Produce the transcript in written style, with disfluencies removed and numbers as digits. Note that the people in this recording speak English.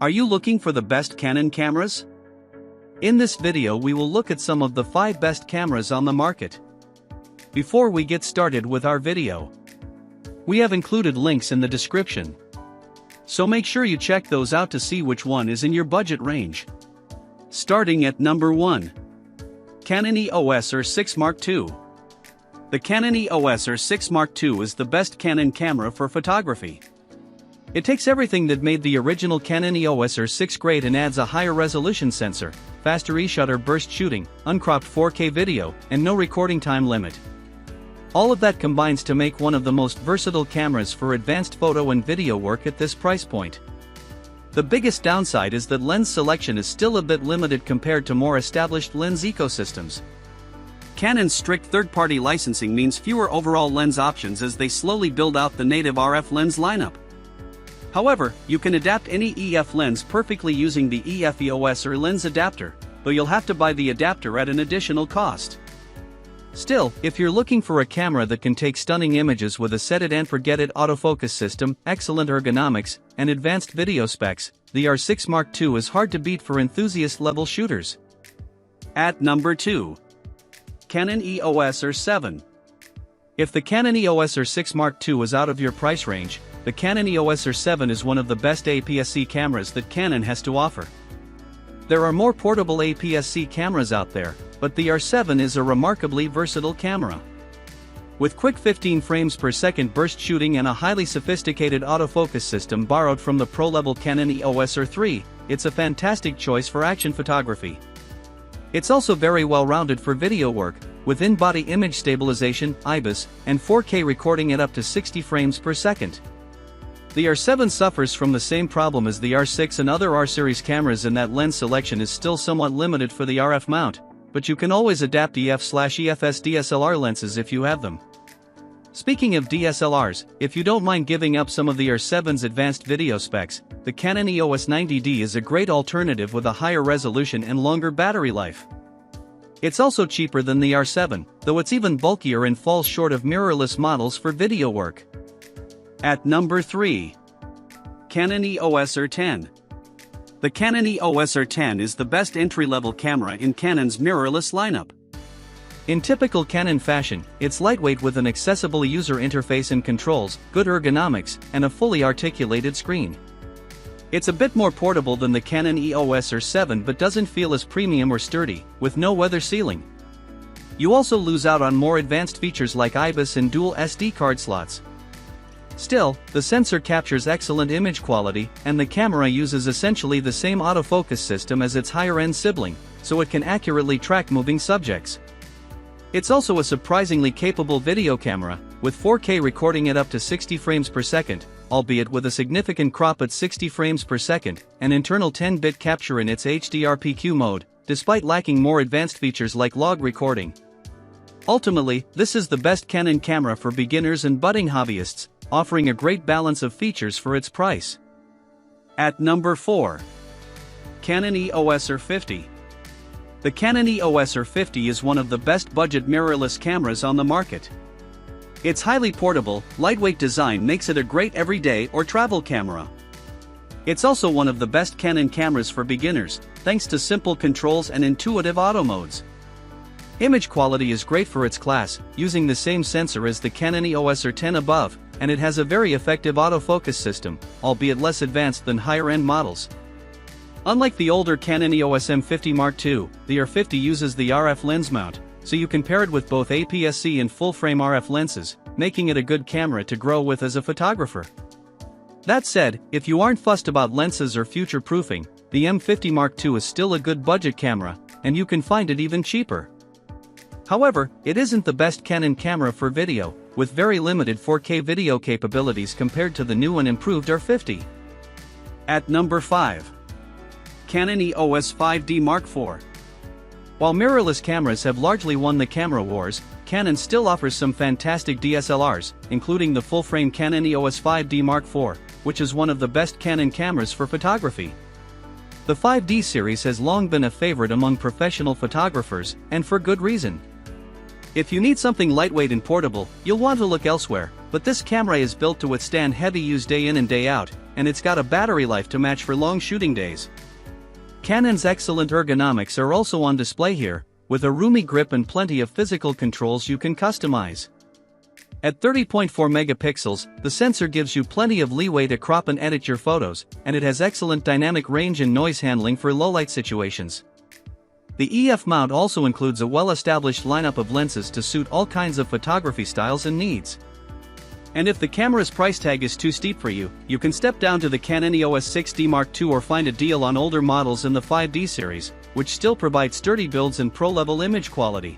Are you looking for the best Canon cameras? In this video we will look at some of the 5 best cameras on the market. Before we get started with our video, we have included links in the description, so make sure you check those out to see which one is in your budget range. Starting at number 1. Canon EOS R6 Mark II. The Canon EOS R6 Mark II is the best Canon camera for photography. It takes everything that made the original Canon EOS R6 great and adds a higher resolution sensor, faster e-shutter burst shooting, uncropped 4K video, and no recording time limit. All of that combines to make one of the most versatile cameras for advanced photo and video work at this price point. The biggest downside is that lens selection is still a bit limited compared to more established lens ecosystems. Canon's strict third-party licensing means fewer overall lens options as they slowly build out the native RF lens lineup. However, you can adapt any EF lens perfectly using the EF EOS or lens adapter, though you'll have to buy the adapter at an additional cost. Still, if you're looking for a camera that can take stunning images with a set-it-and-forget-it autofocus system, excellent ergonomics, and advanced video specs, the R6 Mark II is hard to beat for enthusiast-level shooters. At number 2. Canon EOS R7. If the Canon EOS R6 Mark II is out of your price range, the Canon EOS R7 is one of the best APS-C cameras that Canon has to offer. There are more portable APS-C cameras out there, but the R7 is a remarkably versatile camera. With quick 15 frames per second burst shooting and a highly sophisticated autofocus system borrowed from the pro-level Canon EOS R3, it's a fantastic choice for action photography. It's also very well-rounded for video work, with in-body image stabilization, IBIS, and 4K recording at up to 60 frames per second. The R7 suffers from the same problem as the R6 and other R-series cameras in that lens selection is still somewhat limited for the RF mount, but you can always adapt EF/EFS DSLR lenses if you have them. Speaking of DSLRs, if you don't mind giving up some of the R7's advanced video specs, the Canon EOS 90D is a great alternative with a higher resolution and longer battery life. It's also cheaper than the R7, though it's even bulkier and falls short of mirrorless models for video work. At number 3. Canon EOS R10. The Canon EOS R10 is the best entry-level camera in Canon's mirrorless lineup. In typical Canon fashion, it's lightweight with an accessible user interface and controls, good ergonomics, and a fully articulated screen. It's a bit more portable than the Canon EOS R7 but doesn't feel as premium or sturdy, with no weather sealing. You also lose out on more advanced features like IBIS and dual SD card slots. Still, the sensor captures excellent image quality, and the camera uses essentially the same autofocus system as its higher-end sibling, so it can accurately track moving subjects. It's also a surprisingly capable video camera, with 4K recording at up to 60 frames per second, albeit with a significant crop at 60 frames per second, and internal 10-bit capture in its HDR-PQ mode, despite lacking more advanced features like log recording. Ultimately, this is the best Canon camera for beginners and budding hobbyists, offering a great balance of features for its price. At number 4. Canon EOS R50. The Canon EOS R50 is one of the best budget mirrorless cameras on the market. Its highly portable, lightweight design makes it a great everyday or travel camera. It's also one of the best Canon cameras for beginners, thanks to simple controls and intuitive auto modes. Image quality is great for its class, using the same sensor as the Canon EOS R10 above, and it has a very effective autofocus system, albeit less advanced than higher-end models. Unlike the older Canon EOS M50 Mark II, the R50 uses the RF lens mount, so you can pair it with both APS-C and full-frame RF lenses, making it a good camera to grow with as a photographer. That said, if you aren't fussed about lenses or future-proofing, the M50 Mark II is still a good budget camera, and you can find it even cheaper. However, it isn't the best Canon camera for video, with very limited 4K video capabilities compared to the new and improved R50. At number 5. Canon EOS 5D Mark IV. While mirrorless cameras have largely won the camera wars, Canon still offers some fantastic DSLRs, including the full-frame Canon EOS 5D Mark IV, which is one of the best Canon cameras for photography. The 5D series has long been a favorite among professional photographers, and for good reason. If you need something lightweight and portable, you'll want to look elsewhere, But this camera is built to withstand heavy use day in and day out, and it's got a battery life to match for long shooting days. Canon's excellent ergonomics are also on display here, with a roomy grip and plenty of physical controls you can customize. At 30.4 megapixels, the sensor gives you plenty of leeway to crop and edit your photos, and it has excellent dynamic range and noise handling for low-light situations. The EF mount also includes a well-established lineup of lenses to suit all kinds of photography styles and needs. And if the camera's price tag is too steep for you, you can step down to the Canon EOS 6D Mark II or find a deal on older models in the 5D series, which still provide sturdy builds and pro-level image quality.